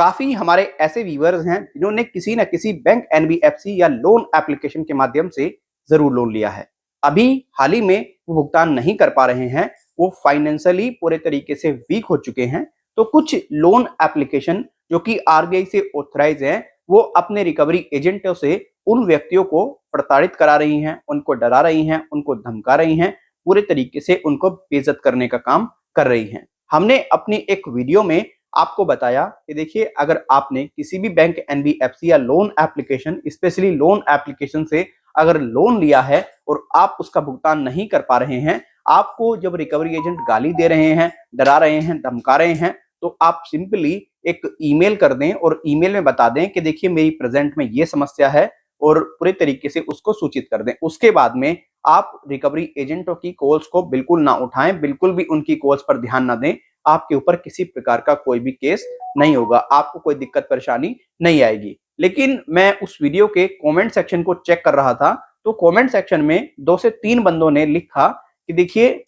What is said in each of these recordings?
काफी हमारे ऐसे व्यूअर्स हैं जिन्होंने किसी न किसी बैंक, एनबीएफसी या लोन एप्लीकेशन के माध्यम से जरूर लोन लिया है। अभी हाल ही में वो भुगतान नहीं कर पा रहे हैं, वो फाइनेंशियली पूरे तरीके से वीक हो चुके हैं। तो कुछ लोन एप्लीकेशन जो कि आरबीआई से ऑथराइज हैं, वो अपने रिकवरी एजेंटों से उन व्यक्तियों को प्रताड़ित करा रही हैं, उनको डरा रही हैं, उनको धमका रही हैं, पूरे तरीके से उनको बेइज्जत करने का काम कर रही हैं। हमने अपनी एक वीडियो में आपको बताया कि देखिए, अगर आपने किसी भी बैंक, एनबीएफसी या loan application, specially loan application से अगर लोन लिया है और आप उसका भुगतान नहीं कर पा रहे हैं, आपको जब रिकवरी एजेंट गाली दे रहे हैं, डरा रहे हैं, धमका रहे हैं, तो आप सिंपली एक ईमेल कर दें और ईमेल में बता दें कि देखिए मेरी प्रेजेंट में ये समस्या है, और पूरे तरीके से उसको सूचित कर दें। उसके बाद में आप रिकवरी एजेंटों की कॉल्स को बिल्कुल ना उठाएं, बिल्कुल भी उनकी कॉल्स पर ध्यान ना दें। आपके ऊपर किसी प्रकार का कोई भी केस नहीं होगा, आपको कोई दिक्कत परेशानी नहीं आएगी। लेकिन मैं उस वीडियो के कमेंट सेक्शन को चेक कर रहा था, तो कमेंट सेक्शन में 2 से 3 बंदों ने लिखा कि देखिए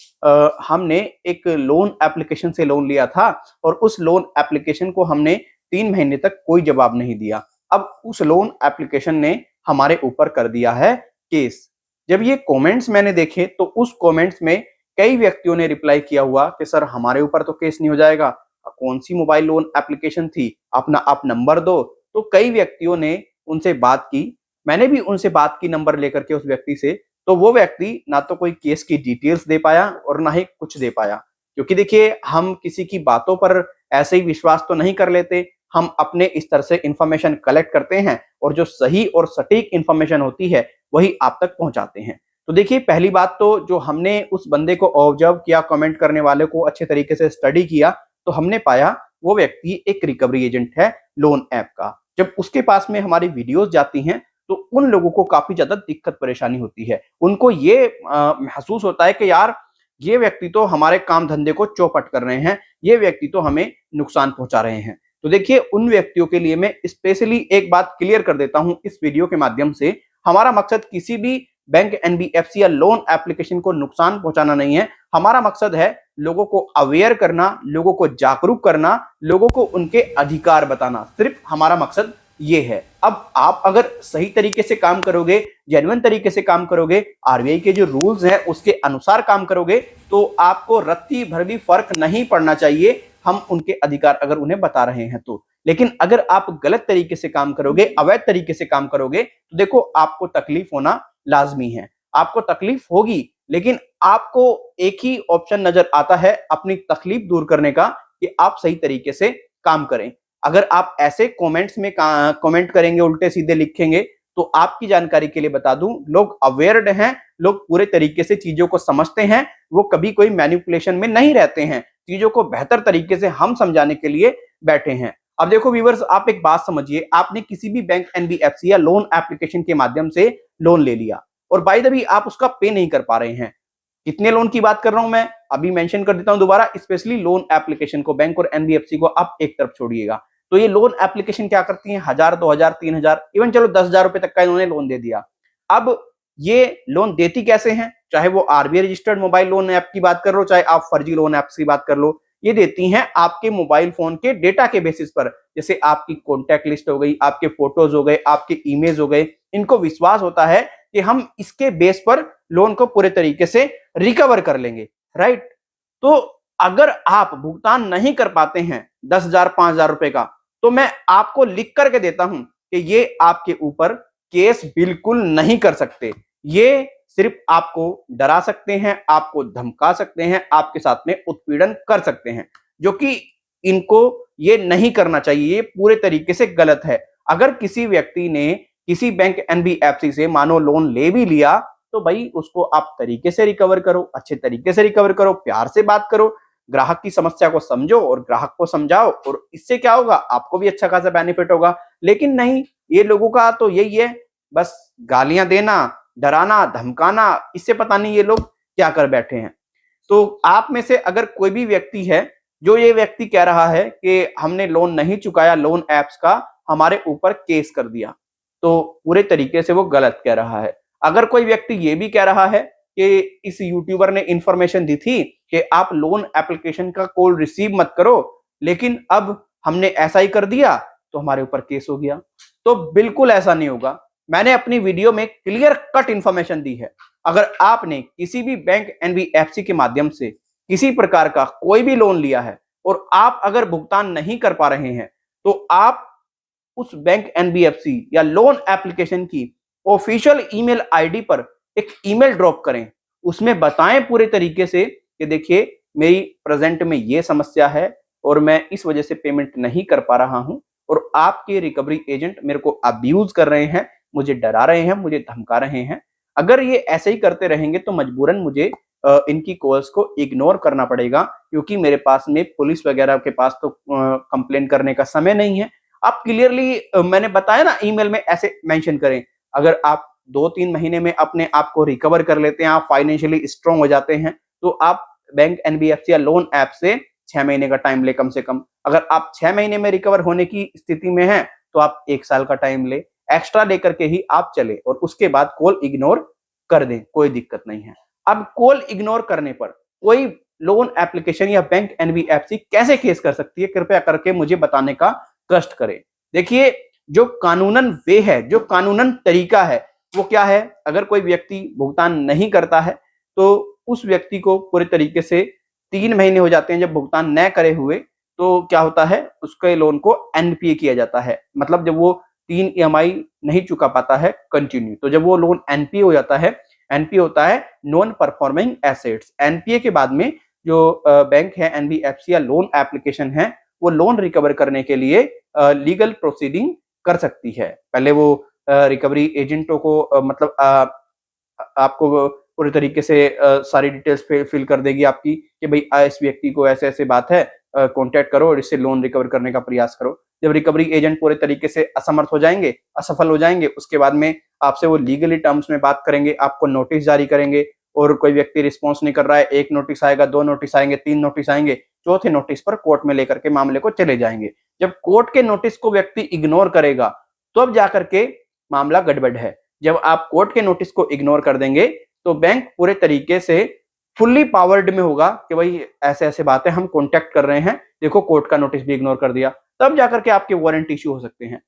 हमने एक लोन एप्लीकेशन से लोन लिया था और उस लोन एप्लीकेशन को हमने 3 महीने तक कोई जवाब नहीं दिया। अब उस लोन एप्लीकेशन ने हमारे ऊपर कर दिया है केस। जब ये कमेंट्स मैंने देखे तो उस कमेंट्स में कई व्यक्तियों ने रिप्लाई किया हुआ कि सर हमारे ऊपर तो केस नहीं हो जाएगा, कौन सी मोबाइल लोन एप्लीकेशन थी, अपना आप नंबर दो। तो कई व्यक्तियों ने उनसे बात की, मैंने भी उनसे बात की नंबर लेकर के उस व्यक्ति से। तो वो व्यक्ति ना तो कोई केस की डिटेल्स दे पाया और ना ही कुछ दे पाया, क्योंकि देखिए हम किसी की बातों पर ऐसे ही विश्वास तो नहीं कर लेते। हम अपने इस तरह से इंफॉर्मेशन कलेक्ट करते हैं और जो सही और सटीक इंफॉर्मेशन होती है वही आप तक पहुंचाते हैं। तो देखिए, पहली बात तो जो हमने उस बंदे को ऑब्जर्व किया, कमेंट करने वाले को अच्छे तरीके से स्टडी किया, तो हमने पाया वो व्यक्ति एक रिकवरी एजेंट है लोन ऐप का। जब उसके पास में हमारी वीडियोस जाती हैं तो उन लोगों को काफी ज्यादा दिक्कत परेशानी होती है। उनको ये महसूस होता है कि यार ये व्यक्ति तो हमारे काम धंधे को चौपट कर रहे हैं, ये व्यक्ति तो हमें नुकसान पहुंचा रहे हैं। तो देखिए, उन व्यक्तियों के लिए मैं स्पेशली एक बात क्लियर कर देता हूं इस वीडियो के माध्यम से। हमारा मकसद किसी भी बैंक, एनबीएफसी या लोन एप्लीकेशन को नुकसान पहुंचाना नहीं है। हमारा मकसद है लोगों को अवेयर करना, लोगों को जागरूक करना, लोगों को उनके अधिकार बताना। सिर्फ हमारा मकसद ये है। अब आप अगर सही तरीके से काम करोगे, जेन्युइन तरीके से काम करोगे, आरबीआई के जो रूल्स हैं उसके अनुसार काम करोगे, तो आपको रत्ती भर भी फर्क नहीं पड़ना चाहिए हम उनके अधिकार अगर उन्हें बता रहे हैं तो। लेकिन अगर आप गलत तरीके से काम करोगे, अवैध तरीके से काम करोगे, तो देखो आपको तकलीफ होना लाजमी है। आपको तकलीफ होगी, लेकिन आपको एक ही ऑप्शन नजर आता है अपनी तकलीफ दूर करने का, कि आप सही तरीके से काम करें। अगर आप ऐसे कमेंट्स में कमेंट करेंगे, उल्टे सीधे लिखेंगे, तो आपकी जानकारी के लिए बता दूं, लोग अवेयर्ड हैं, लोग पूरे तरीके से चीजों को समझते हैं, वो कभी कोई मैनिपुलेशन में नहीं रहते हैं। चीजों को बेहतर तरीके से हम समझाने के लिए बैठे हैं। अब देखो व्यूअर्स, आप एक बात समझिए, आपने किसी भी बैंक, एनबीएफसी या लोन एप्लीकेशन के माध्यम से लोन ले लिया और बाय द वे आप उसका पे नहीं कर पा रहे हैं। कितने लोन की बात कर रहा हूं मैं, अभी मेंशन कर देता हूं दोबारा। स्पेशली लोन एप्लीकेशन को, बैंक और एनबीएफसी को आप एक तरफ छोड़िएगा। तो ये लोन एप्लीकेशन क्या करती हैं, 1000, 2000, 3000, इवन चलो 10,000 रुपए तक का इन्होंने लोन दे दिया। अब ये लोन देती कैसे हैं, चाहे वो RBI registered mobile loan app की बात कर लो, चाहे आप फर्जी लोन ऐप्स की बात कर लो, ये देती हैं आपके मोबाइल फोन के डेटा के बेसिस पर। जैसे आपकी कॉन्टैक्ट लिस्ट हो गई, आपके फोटोज हो गए, आपके इमेज हो गए, इनको विश्वास होता है कि हम इसके बेस पर लोन को पूरे तरीके से रिकवर कर लेंगे, राइट। तो अगर आप भुगतान नहीं कर पाते हैं 10,000, 5,000 रुपए का, तो मैं आपको लिख करके देता हूं कि ये आपके ऊपर केस बिल्कुल नहीं कर सकते। ये सिर्फ आपको डरा सकते हैं, आपको धमका सकते हैं, आपके साथ में उत्पीड़न कर सकते हैं, जो कि इनको ये नहीं करना चाहिए। ये पूरे तरीके से गलत है। अगर किसी व्यक्ति ने किसी बैंक, एनबीएफसी से मानो लोन ले भी लिया, तो भाई उसको आप तरीके से रिकवर करो, अच्छे तरीके से रिकवर करो, प्यार से बात करो, ग्राहक की समस्या को समझो और ग्राहक को समझाओ, और इससे क्या होगा, आपको भी अच्छा खासा बेनिफिट होगा। लेकिन नहीं, ये लोगों का तो यही है, बस गालियां देना, डराना, धमकाना, इससे पता नहीं ये लोग क्या कर बैठे हैं। तो आप में से अगर कोई भी व्यक्ति है जो ये व्यक्ति कह रहा है कि हमने लोन नहीं चुकाया, लोन ऐप्स का हमारे ऊपर केस कर दिया, तो पूरे तरीके से वो गलत कह रहा है। अगर कोई व्यक्ति ये भी कह रहा है कि इस यूट्यूबर ने इंफॉर्मेशन दी थी कि आप लोन एप्लीकेशन का कॉल रिसीव मत करो, लेकिन अब हमने ऐसा ही कर दिया तो हमारे ऊपर केस हो गया। तो बिल्कुल ऐसा नहीं होगा। मैंने अपनी वीडियो में क्लियर कट इंफॉर्मेशन दी है। अगर आपने किसी भी बैंक एनबीएफसी के माध्यम से किसी प्रकार का कोई भी लोन लिया है और आप अगर भुगतान नहीं कर पा रहे हैं, तो आप उस बैंक एनबीएफसी या लोन एप्लीकेशन की ऑफिशियल ईमेल आईडी पर एक ईमेल ड्रॉप करें। उसमें बताएं पूरे तरीके से कि देखिए मेरी प्रेजेंट में ये समस्या है और मैं इस वजह से पेमेंट नहीं कर पा रहा हूं और आपके रिकवरी एजेंट मेरे को अब्यूज कर रहे हैं, मुझे डरा रहे हैं, मुझे धमका रहे हैं। अगर ये ऐसे ही करते रहेंगे तो मजबूरन मुझे इनकी कॉल्स को इग्नोर करना पड़ेगा, क्योंकि मेरे पास में पुलिस वगैरह के पास तो कंप्लेन करने का समय नहीं है। आप क्लियरली मैंने बताया ना ईमेल में ऐसे मेंशन करें। अगर आप 2-3 महीने में अपने आप को रिकवर कर लेते हैं, आप फाइनेंशियली स्ट्रांग हो जाते हैं, तो आप बैंक एनबीएफसी या लोन ऐप से 6 महीने का टाइम ले कम से कम। अगर आप 6 महीने में रिकवर होने की स्थिति में हैं, तो आप 1 साल का टाइम ले, एक्स्ट्रा लेकर के ही आप चले और उसके बाद कॉल इग्नोर कर दें, कोई दिक्कत नहीं है। अब कॉल इग्नोर करने पर कोई लोन एप्लीकेशन या बैंक एनबीएफसी कैसे केस कर सकती है, कृपया करके मुझे बताने का कष्ट करें। देखिए, जो कानूनन वे है, जो कानूनन तरीका है, वो क्या है? अगर कोई व्यक्ति भुगतान नहीं करता है तो उस व्यक्ति को पूरे तरीके से 3 महीने हो जाते हैं जब भुगतान न करे हुए, तो क्या होता है, उसके लोन को एनपीए किया जाता है। मतलब जब वो 3 ईएमआई नहीं चुका पाता है कंटिन्यू, तो जब वो लोन एनपीए हो जाता है, एनपीए होता है नॉन परफॉर्मिंग एसेट्स। एनपीए के बाद में जो बैंक है, एनबीएफसी या लोन एप्लीकेशन है, वो लोन रिकवर करने के लिए लीगल प्रोसीडिंग कर सकती है। पहले वो रिकवरी एजेंटों को मतलब आपको पूरे तरीके से सारी डिटेल्स फिल कर देगी आपकी कि भाई इस व्यक्ति को ऐसे ऐसे बात है, कांटेक्ट करो और इससे लोन रिकवर करने का प्रयास करो। जब रिकवरी एजेंट पूरे तरीके से असमर्थ हो जाएंगे, असफल हो जाएंगे, उसके बाद में आपसे वो लीगली टर्म्स में बात करेंगे, आपको नोटिस जारी करेंगे और कोई व्यक्ति रिस्पॉन्स नहीं कर रहा है, 1 नोटिस आएगा, 2 नोटिस आएंगे, 3 नोटिस आएंगे, चौथे नोटिस पर कोर्ट में लेकर के मामले को चले जाएंगे। जब कोर्ट के नोटिस को व्यक्ति इग्नोर करेगा तो अब जाकर के मामला गड़बड़ है। जब आप कोर्ट के नोटिस को इग्नोर कर देंगे तो बैंक पूरे तरीके से फुल्ली पावर्ड में होगा कि भाई ऐसे ऐसे बातें हम कांटेक्ट कर रहे हैं, देखो कोर्ट का नोटिस भी इग्नोर कर दिया, तब जाकर के आपके वारंट इश्यू हो सकते हैं।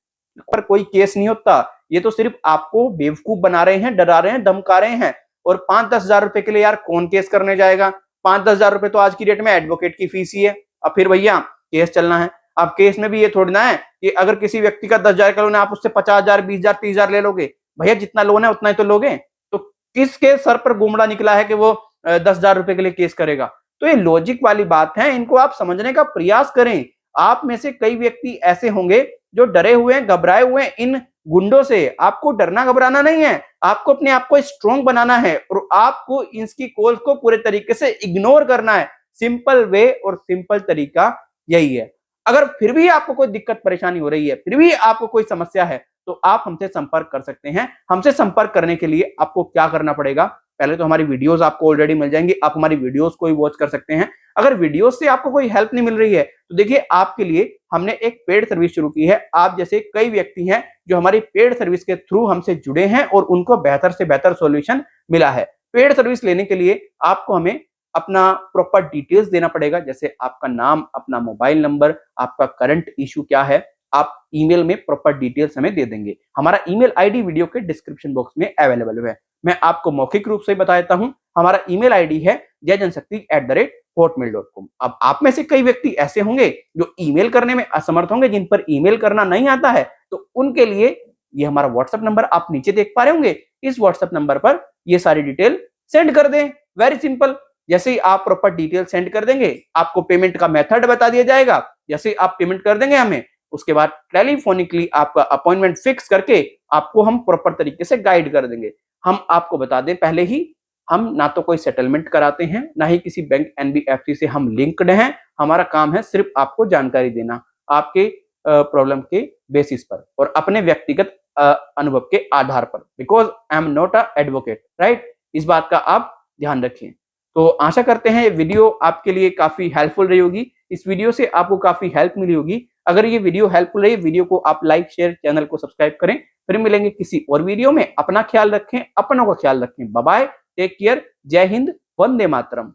पर कोई केस नहीं होता, ये तो सिर्फ आपको बेवकूफ बना रहे हैं, डरा रहे हैं, धमका रहे हैं। और 5-10 हजार रुपए के लिए यार कौन केस करने जाएगा? 5-10 हजार रुपए तो आज की डेट में एडवोकेट की फीस ही है। अब फिर भैया केस चलना है। अब केस में भी ये थोड़ी ना है कि अगर किसी व्यक्ति का 10 हजार का लोन है, आप उससे 50 हजार, 20 हजार, 30 हजार ले लोगे। भैया जितना लोन है उतना ही तो लोगे। तो किसके सर पर गुमड़ा निकला है कि वो 10 हजार रुपए के लिए केस करेगा? तो ये लॉजिक वाली बात है, इनको आप समझने का प्रयास करें। आप में से कई व्यक्ति ऐसे होंगे जो डरे हुए हैं, घबराए हुए हैं इन गुंडों से। आपको डरना घबराना नहीं है, आपको अपने आप को स्ट्रॉन्ग बनाना है और आपको इनकी कॉल्स को पूरे तरीके से इग्नोर करना है। सिंपल वे और सिंपल तरीका यही है। अगर फिर भी आपको कोई दिक्कत परेशानी हो रही है, फिर भी आपको कोई समस्या है, तो आप हमसे संपर्क कर सकते हैं। हमसे संपर्क करने के लिए आपको क्या करना पड़ेगा? पहले तो हमारी वीडियोस आपको ऑलरेडी मिल जाएंगी, आप हमारी वीडियोस को ही वॉच कर सकते हैं। अगर वीडियोस से आपको कोई हेल्प नहीं मिल रही है तो देखिए, आपके लिए हमने एक पेड सर्विस शुरू की है। आप जैसे कई व्यक्ति हैं जो हमारी पेड सर्विस के थ्रू हमसे जुड़े हैं और उनको बेहतर से बेहतर सॉल्यूशन मिला है। पेड सर्विस लेने के लिए आपको हमें अपना प्रॉपर डिटेल्स देना पड़ेगा, जैसे आपका नाम, अपना मोबाइल नंबर, आपका करंट इशू क्या है, आप ईमेल में प्रॉपर डिटेल्स हमें दे देंगे। हमारा ईमेल आईडी वीडियो के डिस्क्रिप्शन बॉक्स में अवेलेबल है। मैं आपको मौखिक रूप से बता देता हूं, हमारा ईमेल आईडी है jayjanshakti@hotmail.com। अब आप में से कई व्यक्ति ऐसे होंगे जो ईमेल करने में असमर्थ होंगे, जिन पर ईमेल करना नहीं आता है, तो उनके लिए ये हमारा व्हाट्सएप नंबर आप नीचे देख पा रहे होंगे। इस व्हाट्सएप नंबर पर ये सारी डिटेल सेंड कर दें। Very simple. जैसे ही आप प्रॉपर डिटेल सेंड कर देंगे, आपको पेमेंट का मेथड बता दिया जाएगा। जैसे आप पेमेंट कर देंगे हमें, उसके बाद टेलीफोनिकली आपका अपॉइंटमेंट फिक्स करके आपको हम प्रॉपर तरीके से गाइड कर देंगे। हम आपको बता दें पहले ही, हम ना तो कोई सेटलमेंट कराते हैं, ना ही किसी बैंक एनबीएफसी से हम लिंक्ड हैं। हमारा काम है सिर्फ आपको जानकारी देना, आपके प्रॉब्लम के बेसिस पर और अपने व्यक्तिगत अनुभव के आधार पर। Because I am not a advocate, right? इस बात का आप ध्यान रखें। तो आशा करते हैं ये वीडियो आपके लिए काफी हेल्पफुल रही होगी। इस वीडियो से आपको काफी हेल्प मिली होगी। अगर ये वीडियो हेल्पफुल रही, वीडियो को आप लाइक, शेयर, चैनल को सब्सक्राइब करें। फिर मिलेंगे किसी और वीडियो में। अपना ख्याल रखें, अपनों का ख्याल रखें। बाय बाय, टेक केयर, जय हिंद, वंदे मातरम।